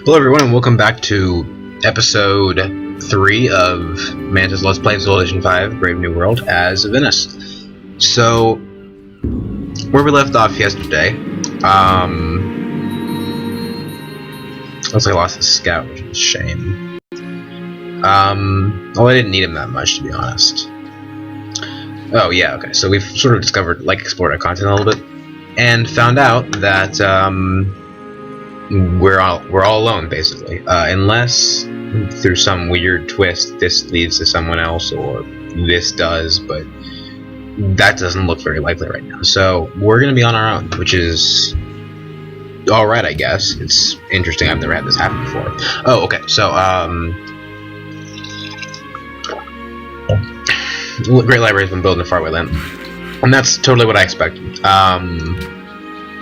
Hello everyone and welcome back to episode 3 of Manta's Let's Play Civilization 5 Brave New World as Venice. So, where we left off yesterday, looks like I lost the scout, which is a shame. Well, I didn't need him that much, to be honest. Oh yeah, okay, so we've sort of discovered, explored our content a little bit, and found out that, we're all alone, basically, unless through some weird twist this leads to someone else, or this does, but that doesn't look very likely right now. So we're gonna be on our own, which is alright, I guess. It's interesting. I've never had this happen before. Oh, okay. So Great Library has been built in a faraway land, and that's totally what I expected.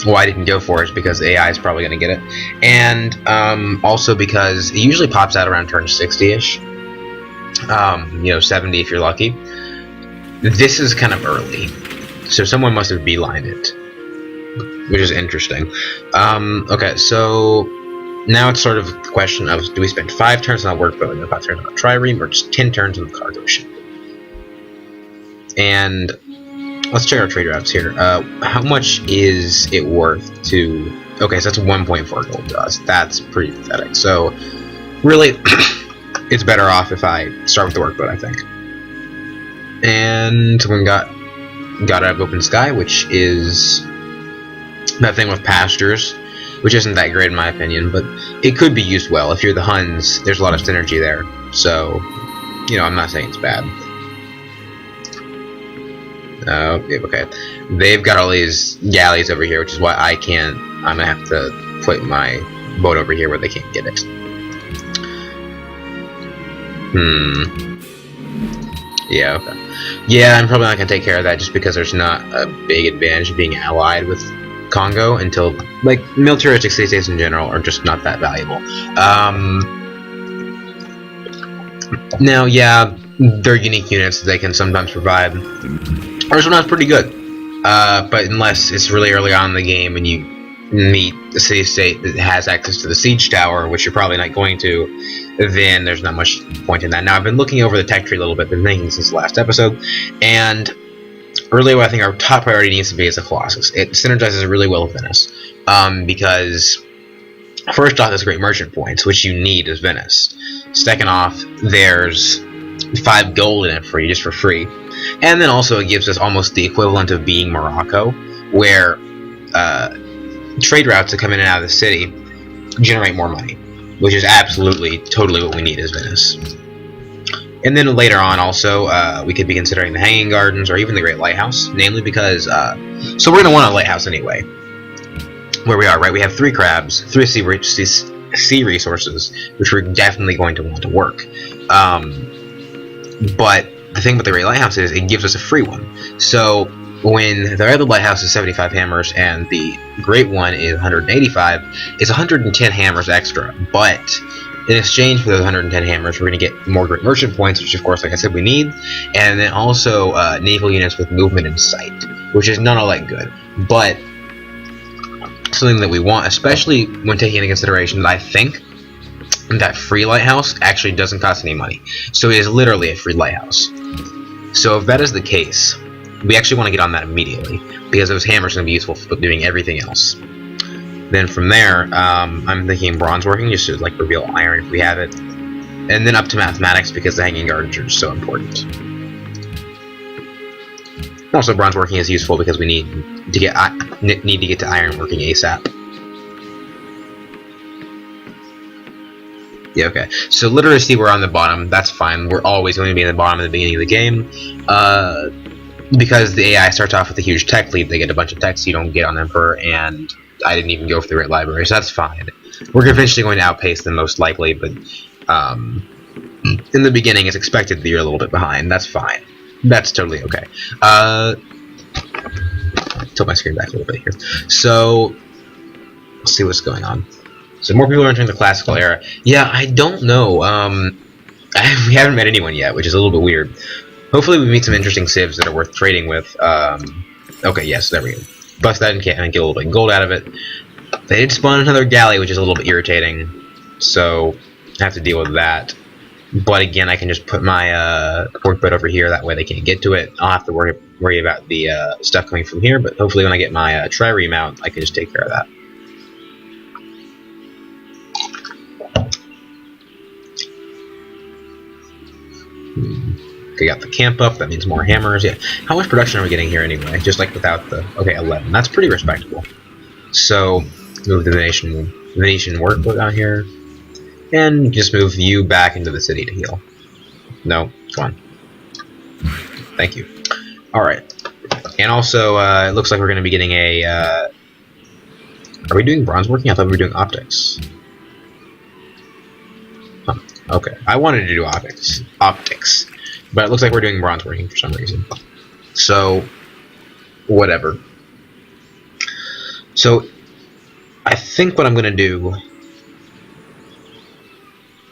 Why I didn't go for it is because AI is probably going to get it, and also because it usually pops out around turn 60-ish, 70 if you're lucky. This is kind of early, so someone must have beelined it, which is interesting. Okay, so now it's sort of the question of, do we spend 5 turns on a workboat and 5 turns on a trireme, or just 10 turns on the cargo ship? And let's check our trade routes here. How much is it worth to... Okay, so that's 1.4 gold to us. That's pretty pathetic. So, really, it's better off if I start with the workboat, I think. And we got out of Open Sky, which is that thing with pastures, which isn't that great in my opinion, but it could be used well. If you're the Huns, there's a lot of synergy there. So, I'm not saying it's bad. Okay. They've got all these galleys over here, which is why I'm gonna have to put my boat over here where they can't get it. Yeah, okay. Yeah, I'm probably not gonna take care of that just because there's not a big advantage of being allied with Congo until, militaristic city-states in general are just not that valuable. Now, yeah, they're unique units that they can sometimes provide. Or sometimes pretty good, but unless it's really early on in the game and you meet a city-state that has access to the siege tower, which you're probably not going to, then there's not much point in that. Now, I've been looking over the tech tree a little bit, been thinking since the last episode, and really what I think our top priority needs to be is the Colossus. It synergizes really well with Venice, because first off, there's great merchant points, which you need as Venice. Second off, there's 5 gold in it for you, just for free. And then also it gives us almost the equivalent of being Morocco, where trade routes that come in and out of the city generate more money, which is absolutely, totally what we need as Venice. And then later on also, we could be considering the Hanging Gardens or even the Great Lighthouse, namely because, so we're going to want a lighthouse anyway, where we are, right? We have 3 crabs, 3 sea resources, which we're definitely going to want to work. But the thing with the Great Lighthouse is it gives us a free one. So when the other lighthouse is 75 hammers and the great one is 185, it's 110 hammers extra. But in exchange for those 110 hammers, we're going to get more great merchant points, which of course, like I said, we need. And then also naval units with movement and sight, which is not all that good. But something that we want, especially when taking into consideration that I think that free lighthouse actually doesn't cost any money. So it is literally a free lighthouse. So if that is the case, we actually want to get on that immediately, because those hammers are going to be useful for doing everything else. Then from there, I'm thinking bronze working, just to reveal iron if we have it. And then up to mathematics, because the Hanging Gardens are so important. Also, bronze working is useful because we need to get to iron working ASAP. Yeah, okay. So literacy, we're on the bottom. That's fine. We're always going to be in the bottom at the beginning of the game. Because the AI starts off with a huge tech lead. They get a bunch of techs you don't get on Emperor, and I didn't even go for the Great Library, so that's fine. We're eventually going to outpace them, most likely, but in the beginning it's expected that you're a little bit behind. That's fine. That's totally okay. Tilt my screen back a little bit here. So, let's see what's going on. So more people are entering the classical era. Yeah, I don't know. We haven't met anyone yet, which is a little bit weird. Hopefully we meet some interesting civs that are worth trading with. Okay, yes, there we go. Bust that and get a little bit of gold out of it. They did spawn another galley, which is a little bit irritating. so I have to deal with that. But again, I can just put my workboat over here. That way they can't get to it. I'll have to worry about the stuff coming from here. But hopefully when I get my trireme out, I can just take care of that. Okay, got the camp up. That means more hammers. Yeah. How much production are we getting here anyway? Just like without the... Okay, 11. That's pretty respectable. So, move the Venetian workboat down here. And just move you back into the city to heal. No, come on. Thank you. Alright. And also, it looks like we're going to be getting a... Are we doing bronze working? I thought we were doing optics. Huh. Okay. I wanted to do optics. But it looks like we're doing bronze working for some reason. So, whatever. So, I think what I'm going to do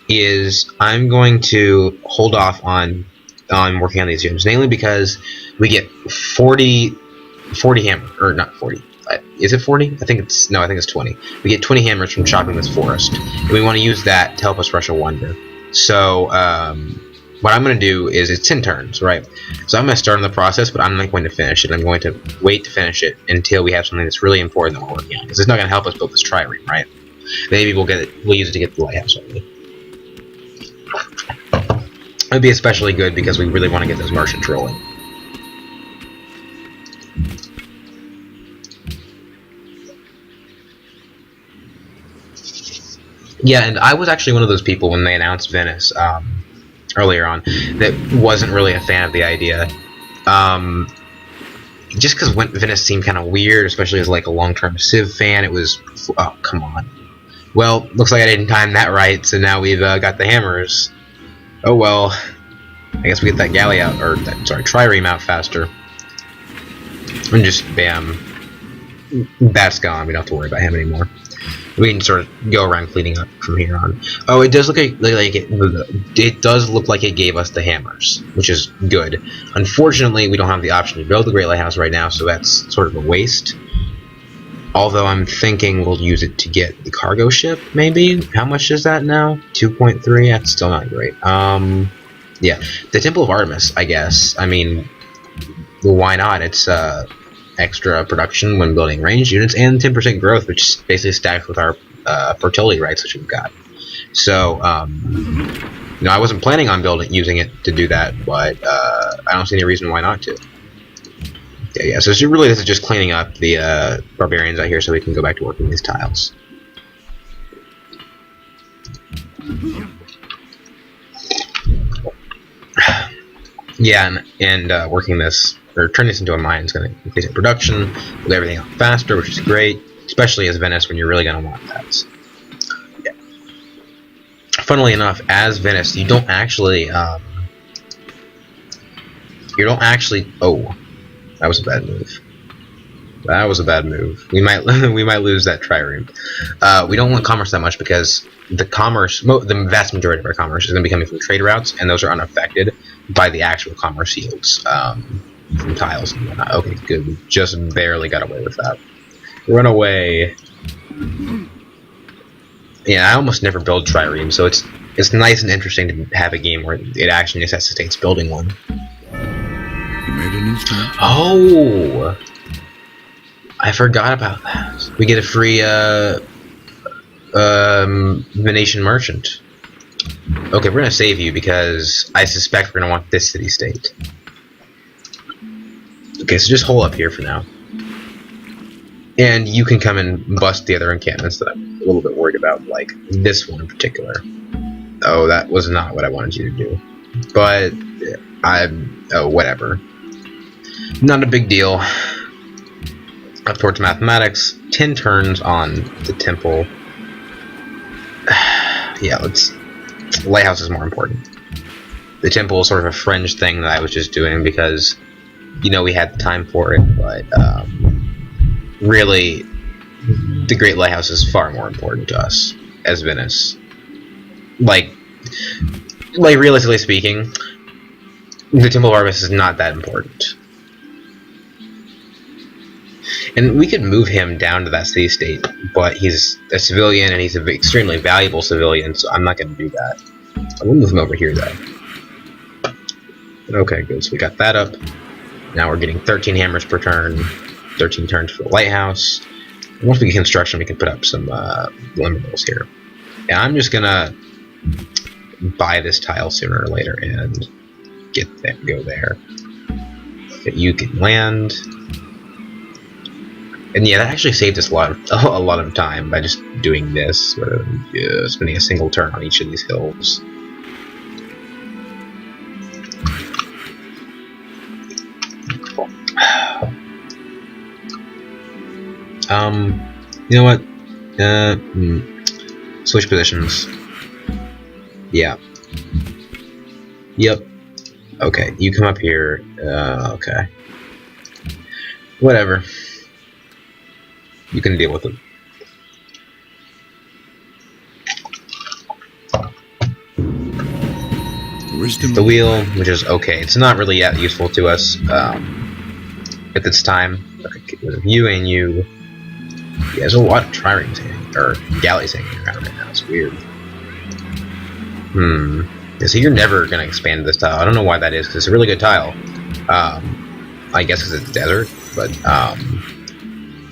is I'm going to hold off on working on these units, mainly because we get 40 hammer, or not 40. Is it 40? I think it's 20. We get 20 hammers from chopping this forest, and we want to use that to help us rush a wonder. So what I'm going to do is it's 10 turns, right? So I'm going to start on the process, but I'm not going to finish it. I'm going to wait to finish it until we have something that's really important that we're working on, because it's not going to help us build this trireme, right? Maybe we'll use it to get the lighthouse only. It would be especially good because we really want to get those merchants rolling. Yeah, and I was actually one of those people when they announced Venice earlier on that wasn't really a fan of the idea. Just because Venice seemed kind of weird, especially as like a long-term Civ fan, it was... Oh, come on. Well, looks like I didn't time that right, so now we've got the hammers. Oh well, I guess we get that galley out, or trireme out faster. And just bam, that's gone. We don't have to worry about him anymore. We can sort of go around cleaning up from here on. Oh, it does look like it does look like it gave us the hammers, which is good. Unfortunately, we don't have the option to build the Great Lighthouse right now, so that's sort of a waste. Although I'm thinking we'll use it to get the cargo ship, maybe? How much is that now? 2.3? That's still not great. Yeah. The Temple of Artemis, I guess. I mean, why not? It's extra production when building ranged units, and 10% growth, which basically stacks with our fertility rights, which we've got. So, you know, I wasn't planning on using it to do that, but I don't see any reason why not to. Yeah, so really this is just cleaning up the barbarians out here so we can go back to working these tiles. Yeah, and working this, or turning this into a mine is going to increase in production, with everything out faster, which is great, especially as Venice when you're really going to want that. Yeah. Funnily enough, as Venice, you don't actually, oh. That was a bad move. That was a bad move. We might lose that trireme. We don't want commerce that much because the vast majority of our commerce is going to be coming from trade routes, and those are unaffected by the actual commerce yields from tiles and whatnot. Okay, good. We just barely got away with that. Run away. Yeah, I almost never build trireme, so it's nice and interesting to have a game where it actually necessitates building one. Oh, I forgot about that. We get a free Venetian merchant. Okay, we're gonna save you because I suspect we're gonna want this city-state. Okay, so just hold up here for now, and you can come and bust the other encampments that I'm a little bit worried about, like this one in particular. Oh, that was not what I wanted you to do, but oh, whatever. Not a big deal. Up towards mathematics. 10 turns on the temple. Yeah, Lighthouse is more important. The temple is sort of a fringe thing that I was just doing because, you know, we had the time for it, but really, the Great Lighthouse is far more important to us as Venice. Like realistically speaking, the Temple of Artemis is not that important. And we could move him down to that city state, but he's a civilian and he's an extremely valuable civilian, so I'm not going to do that. I will move him over here, though. Okay, good. So we got that up. Now we're getting 13 hammers per turn, 13 turns for the lighthouse. And once we get construction, we can put up some liminals here. And I'm just going to buy this tile sooner or later and get that, go there. Okay, you can land. And yeah, that actually saved us a lot of time by just doing this, rather than spending a single turn on each of these hills. You know what? Switch positions. Yeah. Yep. Okay, you come up here. Okay. Whatever. You can deal with it. The wheel, which is okay. It's not really that useful to us at this time. Okay, get rid of you and you. Yeah, there's a lot of triremes hanging, or galleys hanging around right now. It's weird. Yeah, so you're never gonna expand this tile. I don't know why that is, because it's a really good tile. I guess because it's desert, but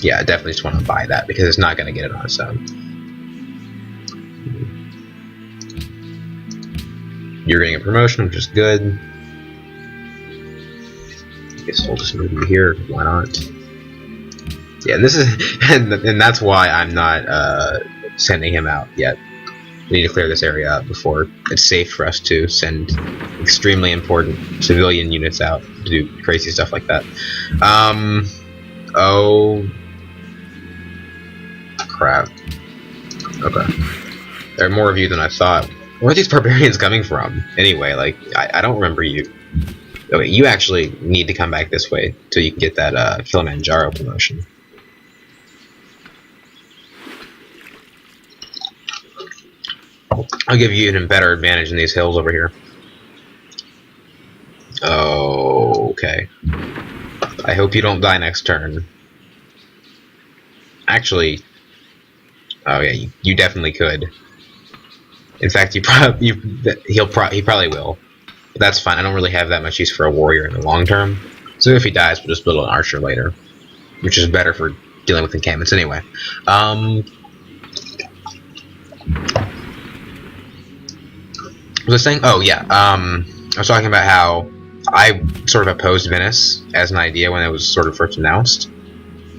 yeah, I definitely just want to buy that because it's not gonna get it on its own. You're getting a promotion, which is good. I guess we'll just move you here. Why not? Yeah, and this is, and that's why I'm not sending him out yet. We need to clear this area up before it's safe for us to send extremely important civilian units out to do crazy stuff like that. Oh, crap. Okay, there are more of you than I thought. Where are these barbarians coming from? Anyway, like, I don't remember you. Okay, you actually need to come back this way till you can get that Kilimanjaro promotion. I'll give you an even better advantage in these hills over here. Oh, okay. I hope you don't die next turn. Actually, oh yeah, you definitely could. In fact, he probably will. But that's fine. I don't really have that much use for a warrior in the long term. So if he dies, we'll just build an archer later, which is better for dealing with encampments anyway. Was I saying? Oh yeah. I was talking about how I sort of opposed Venice as an idea when it was sort of first announced.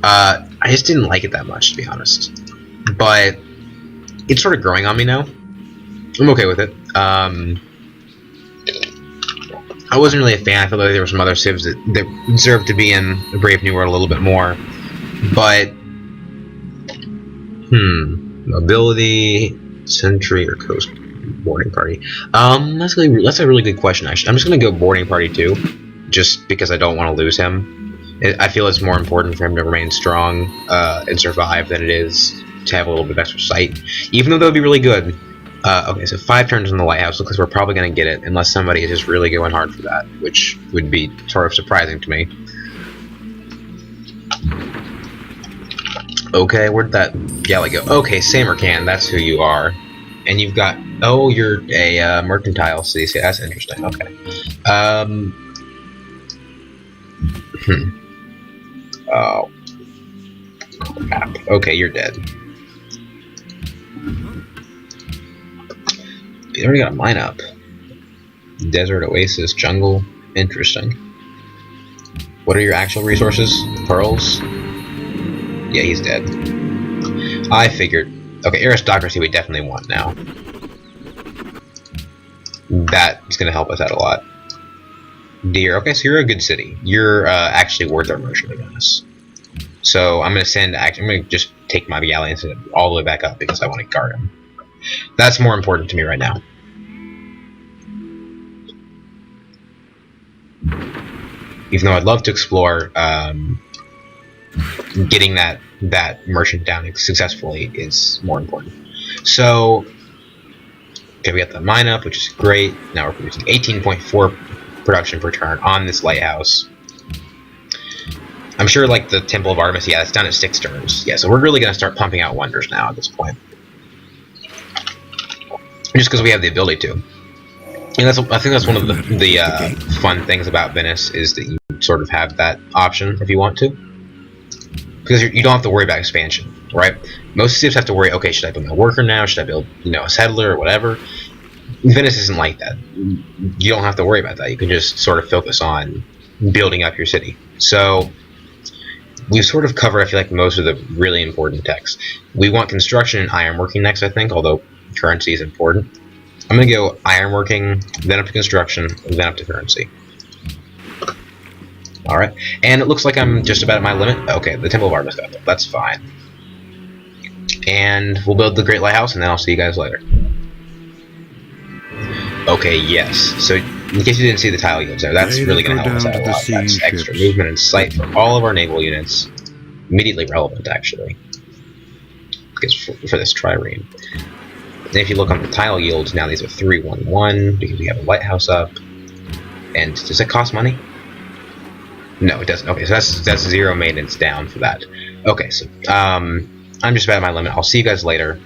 I just didn't like it that much, to be honest. But it's sort of growing on me now. I'm okay with it. I wasn't really a fan. I felt like there were some other civs that deserved to be in the Brave New World a little bit more. But mobility, sentry, or coast boarding party. That's a really good question. Actually, I'm just gonna go boarding party too, just because I don't want to lose him. I feel it's more important for him to remain strong and survive than it is to have a little bit of extra sight, even though that would be really good. Okay, so 5 turns in the lighthouse. Looks like we're probably going to get it, unless somebody is just really going hard for that, which would be sort of surprising to me. Okay, where'd that galley go? Okay, Samarkand, that's who you are. And you've got... Oh, you're a mercantile city. So that's interesting. Okay. Oh. Crap. Okay, you're dead. You already got a mine up. Desert, oasis, jungle. Interesting. What are your actual resources? Pearls? Yeah, he's dead. I figured. Okay, aristocracy we definitely want now. That's going to help us out a lot. Deer. Okay, so you're a good city. You're actually worth our motion, to be honest. So I'm going to send... I'm going to just take my galley and send it all the way back up because I want to guard him. That's more important to me right now. Even though I'd love to explore, getting that merchant down successfully is more important. So, okay, we got the mine up, which is great. Now we're producing 18.4 production per turn on this lighthouse. I'm sure, like, the Temple of Artemis, yeah, it's done at 6 turns. Yeah, so we're really going to start pumping out wonders now at this point. Just because we have the ability to. And I think that's one of the fun things about Venice, is that you sort of have that option if you want to. Because you don't have to worry about expansion, right? Most cities have to worry, okay, should I build my worker now? Should I build, a settler or whatever? Venice isn't like that. You don't have to worry about that. You can just sort of focus on building up your city. So we've sort of covered, I feel like, most of the really important techs. We want construction and ironworking next, I think, although currency is important. I'm going to go ironworking, then up to construction, then up to currency. Alright, and it looks like I'm just about at my limit. Okay, the Temple of Artemis got built. That's fine. And we'll build the Great Lighthouse, and then I'll see you guys later. Okay, yes. So, in case you didn't see the tile yields there, that's really going to help us out a lot. That's extra movement and sight for all of our naval units. Immediately relevant, actually. Because for this trireme. And if you look on the tile yields, now these are 3-1-1, because we have a lighthouse up. And does it cost money? No, it doesn't. Okay, so that's 0 maintenance down for that. Okay, so I'm just about at my limit. I'll see you guys later.